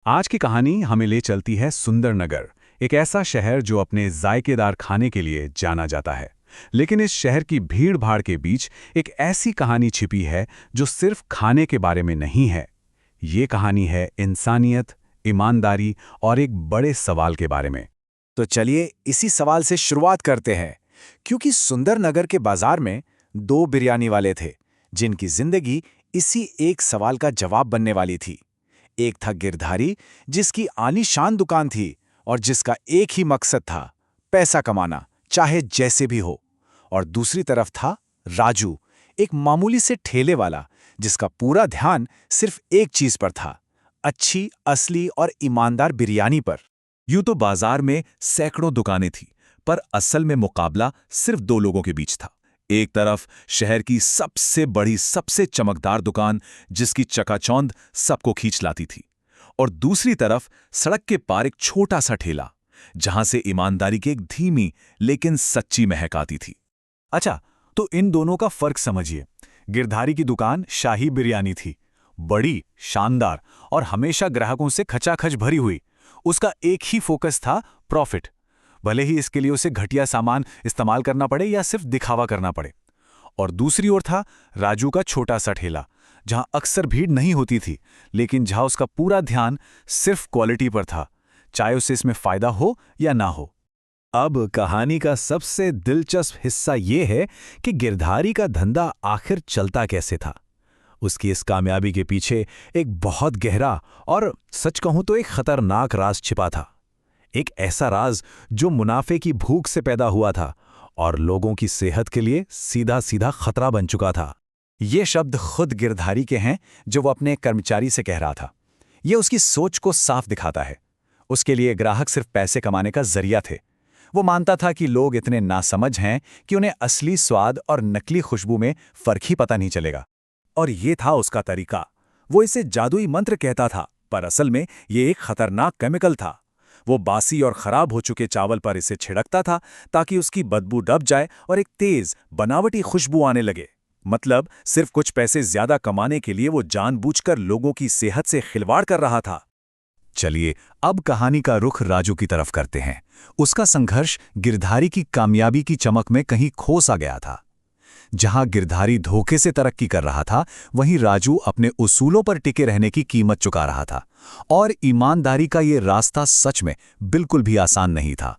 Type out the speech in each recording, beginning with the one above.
आज की कहानी हमें ले चलती है सुंदरनगर, एक ऐसा शहर जो अपने जायकेदार खाने के लिए जाना जाता है। लेकिन इस शहर की भीड़-भाड़ के बीच एक ऐसी कहानी छिपी है जो सिर्फ खाने के बारे में नहीं है। ये कहानी है इंसानियत, ईमानदारी और एक बड़े सवाल के बारे में। तो चलिए इसी सवाल से शुरुआत करते हैं, क्योंकि सुंदरनगर के बाजार में दो बिरयानी वाले थे जिनकी जिंदगी इसी एक सवाल का जवाब बनने वाली थी। एक था गिरधारी, जिसकी आलीशान दुकान थी और जिसका एक ही मकसद था, पैसा कमाना, चाहे जैसे भी हो। और दूसरी तरफ था राजू, एक मामूली से ठेले वाला जिसका पूरा ध्यान सिर्फ एक चीज पर था, अच्छी, असली और ईमानदार बिरयानी पर। यूं तो बाजार में सैकड़ों दुकानें थी, पर असल में मुकाबला सिर्फ दो लोगों के बीच था। एक तरफ शहर की सबसे बड़ी, सबसे चमकदार दुकान जिसकी चकाचौंध सबको खींच लाती थी, और दूसरी तरफ सड़क के पार एक छोटा सा ठेला जहां से ईमानदारी की एक धीमी लेकिन सच्ची महक आती थी। अच्छा, तो इन दोनों का फर्क समझिए। गिरधारी की दुकान शाही बिरयानी थी, बड़ी, शानदार और हमेशा ग्राहकों से खचाखच भरी हुई। उसका एक ही फोकस था, प्रॉफिट, भले ही इसके लिए उसे घटिया सामान इस्तेमाल करना पड़े या सिर्फ दिखावा करना पड़े। और दूसरी ओर था राजू का छोटा सा ठेला, जहां अक्सर भीड़ नहीं होती थी, लेकिन जहां उसका पूरा ध्यान सिर्फ क्वालिटी पर था, चाहे उसे इसमें फायदा हो या ना हो। अब कहानी का सबसे दिलचस्प हिस्सा यह है कि गिरधारी का धंधा आखिर चलता कैसे था। उसकी इस कामयाबी के पीछे एक बहुत गहरा और सच कहूं तो एक खतरनाक राज छिपा था। एक ऐसा राज जो मुनाफे की भूख से पैदा हुआ था और लोगों की सेहत के लिए सीधा सीधा खतरा बन चुका था। ये शब्द खुद गिरधारी के हैं, जो वो अपने कर्मचारी से कह रहा था। ये उसकी सोच को साफ दिखाता है। उसके लिए ग्राहक सिर्फ पैसे कमाने का जरिया थे। वो मानता था कि लोग इतने नासमझ हैं कि उन्हें असली स्वाद और नकली खुशबू में फर्क ही पता नहीं चलेगा। और ये था उसका तरीका। वो इसे जादुई मंत्र कहता था, पर असल में ये एक खतरनाक केमिकल था। वो बासी और खराब हो चुके चावल पर इसे छिड़कता था ताकि उसकी बदबू दब जाए और एक तेज, बनावटी खुशबू आने लगे। मतलब सिर्फ कुछ पैसे ज्यादा कमाने के लिए वो जानबूझकर लोगों की सेहत से खिलवाड़ कर रहा था। चलिए अब कहानी का रुख राजू की तरफ करते हैं। उसका संघर्ष गिरधारी की कामयाबी की चमक में कहीं खो सा गया था। जहां गिरधारी धोखे से तरक्की कर रहा था, वहीं राजू अपने उसूलों पर टिके रहने की कीमत चुका रहा था। और ईमानदारी का ये रास्ता सच में बिल्कुल भी आसान नहीं था।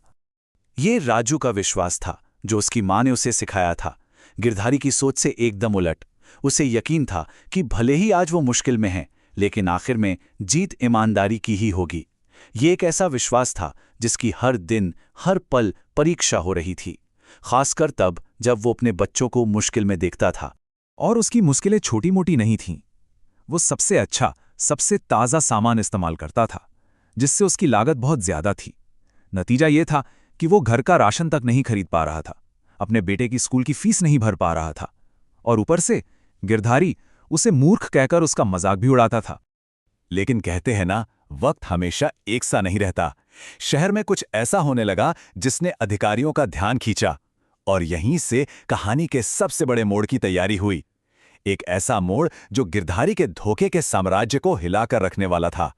ये राजू का विश्वास था, जो उसकी मां ने उसे सिखाया था। गिरधारी की सोच से एकदम उलट। उसे यकीन था कि भले ही आज वो मुश्किल में है, लेकिन आखिर में जीत ईमानदारी की ही होगी। ये एक ऐसा विश्वास था जिसकी हर दिन, हर पल परीक्षा हो रही थी, खासकर तब जब वो अपने बच्चों को मुश्किल में देखता था। और उसकी मुश्किलें छोटी मोटी नहीं थीं। वो सबसे अच्छा, सबसे ताज़ा सामान इस्तेमाल करता था, जिससे उसकी लागत बहुत ज्यादा थी। नतीजा ये था कि वो घर का राशन तक नहीं खरीद पा रहा था, अपने बेटे की स्कूल की फीस नहीं भर पा रहा था, और ऊपर से गिरधारी उसे मूर्ख कहकर उसका मजाक भी उड़ाता था। लेकिन कहते हैं ना, वक्त हमेशा एक सा नहीं रहता। शहर में कुछ ऐसा होने लगा जिसने अधिकारियों का ध्यान खींचा, और यहीं से कहानी के सबसे बड़े मोड़ की तैयारी हुई। एक ऐसा मोड़ जो गिरधारी के धोखे के साम्राज्य को हिलाकर रखने वाला था।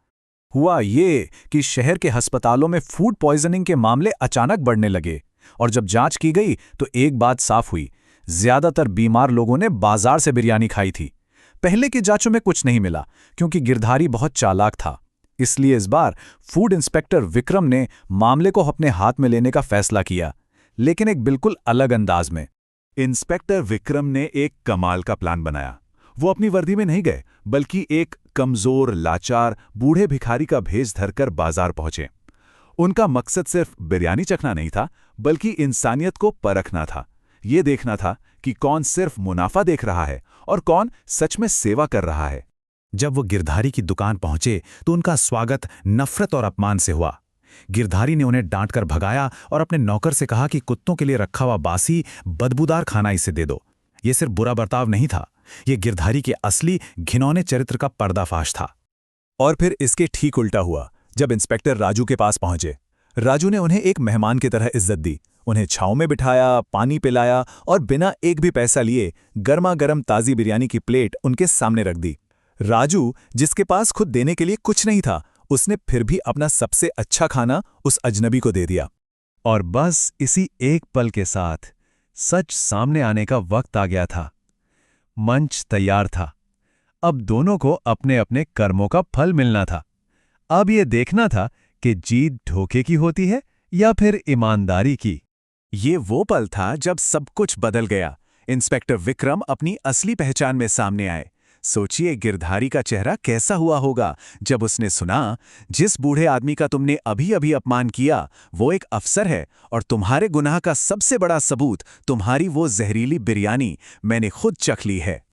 हुआ ये कि शहर के अस्पतालों में फूड पॉइजनिंग के मामले अचानक बढ़ने लगे, और जब जांच की गई तो एक बात साफ हुई, ज्यादातर बीमार लोगों ने बाजार से बिरयानी खाई थी। पहले की जांचों में कुछ नहीं मिला, क्योंकि गिरधारी बहुत चालाक था। इसलिए इस बार फूड इंस्पेक्टर विक्रम ने मामले को अपने हाथ में लेने का फैसला किया, लेकिन एक बिल्कुल अलग अंदाज में। इंस्पेक्टर विक्रम ने एक कमाल का प्लान बनाया। वो अपनी वर्दी में नहीं गए, बल्कि एक कमजोर, लाचार बूढ़े भिखारी का भेष धरकर बाजार पहुंचे। उनका मकसद सिर्फ बिरयानी चखना नहीं था, बल्कि इंसानियत को परखना था। ये देखना था कि कौन सिर्फ मुनाफा देख रहा है और कौन सच में सेवा कर रहा है। जब वो गिरधारी की दुकान पहुंचे तो उनका स्वागत नफरत और अपमान से हुआ। गिरधारी ने उन्हें डांटकर भगाया और अपने नौकर से कहा कि कुत्तों के लिए रखा हुआ बासी, बदबूदार खाना इसे दे दो। ये सिर्फ बुरा बर्ताव नहीं था, ये गिरधारी के असली घिनौने चरित्र का पर्दाफाश था। और फिर इसके ठीक उल्टा हुआ। जब इंस्पेक्टर राजू के पास पहुंचे, राजू ने उन्हें एक मेहमान की तरह इज्जत दी। उन्हें छांव में बिठाया, पानी पिलाया और बिना एक भी पैसा लिए गर्मा गर्म ताजी बिरयानी की प्लेट उनके सामने रख दी। राजू, जिसके पास खुद देने के लिए कुछ नहीं था, उसने फिर भी अपना सबसे अच्छा खाना उस अजनबी को दे दिया। और बस इसी एक पल के साथ सच सामने आने का वक्त आ गया था। मंच तैयार था। अब दोनों को अपने अपने कर्मों का फल मिलना था। अब ये देखना था कि जीत धोखे की होती है या फिर ईमानदारी की। ये वो पल था जब सब कुछ बदल गया। इंस्पेक्टर विक्रम अपनी असली पहचान में सामने आए। सोचिए गिरधारी का चेहरा कैसा हुआ होगा जब उसने सुना, जिस बूढ़े आदमी का तुमने अभी अभी अपमान किया वो एक अफसर है और तुम्हारे गुनाह का सबसे बड़ा सबूत तुम्हारी वो जहरीली बिरयानी मैंने खुद चख ली है।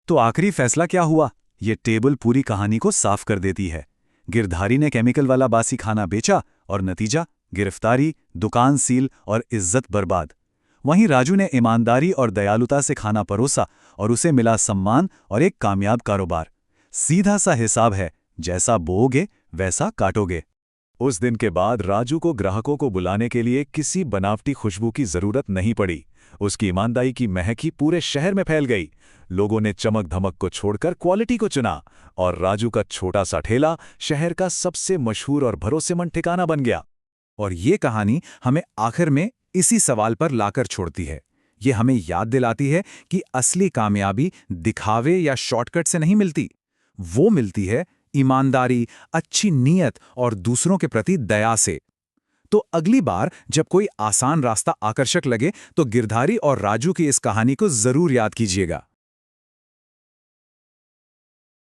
तो आखिरी फैसला क्या हुआ? ये टेबल पूरी कहानी को साफ कर देती है। गिरधारी ने केमिकल वाला बासी खाना बेचा और नतीजा गिरफ्तारी, दुकान सील और इज्जत बर्बाद। वहीं राजू ने ईमानदारी और दयालुता से खाना परोसा और उसे मिला सम्मान और एक कामयाब कारोबार। सीधा सा हिसाब है, जैसा बोओगे वैसा काटोगे। उस दिन के बाद राजू को ग्राहकों को बुलाने के लिए किसी बनावटी खुशबू की जरूरत नहीं पड़ी। उसकी ईमानदारी की महक ही पूरे शहर में फैल गई। लोगों ने चमक धमक को छोड़कर क्वालिटी को चुना और राजू का छोटा सा ठेला शहर का सबसे मशहूर और भरोसेमंद ठिकाना बन गया। और ये कहानी हमें आखिर में इसी सवाल पर लाकर छोड़ती है। ये हमें याद दिलाती है कि असली कामयाबी दिखावे या शॉर्टकट से नहीं मिलती। वो मिलती है ईमानदारी, अच्छी नीयत और दूसरों के प्रति दया से। तो अगली बार जब कोई आसान रास्ता आकर्षक लगे तो गिरधारी और राजू की इस कहानी को जरूर याद कीजिएगा।